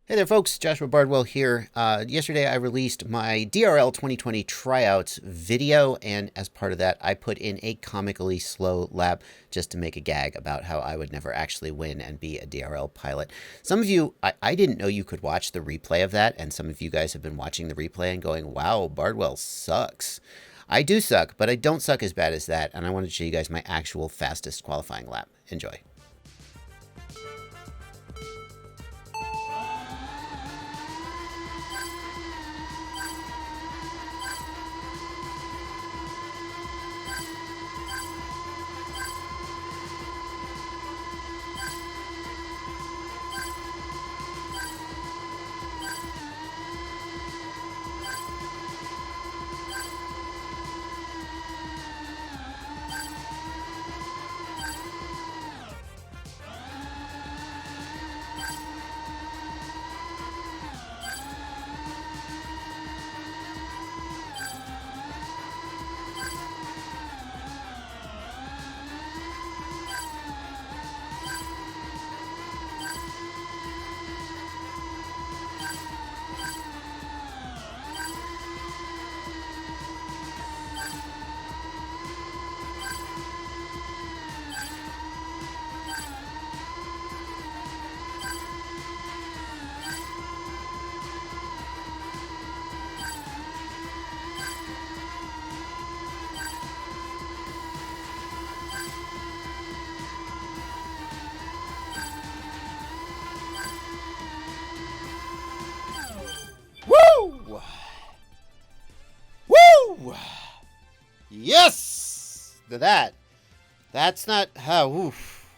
Hey there, folks. Joshua Bardwell here. Yesterday, I released my DRL 2020 tryouts video, and as part of that, I put in a comically slow lap just to make a gag about how I would never actually win and be a DRL pilot. Some of you, I didn't know you could watch the replay of that, and some of you guys have been watching the replay and going, wow, Bardwell sucks. I do suck, but I don't suck as bad as that, and I wanted to show you guys my actual fastest qualifying lap. Enjoy. Woo! Woo! Yes! That's not how. Oof.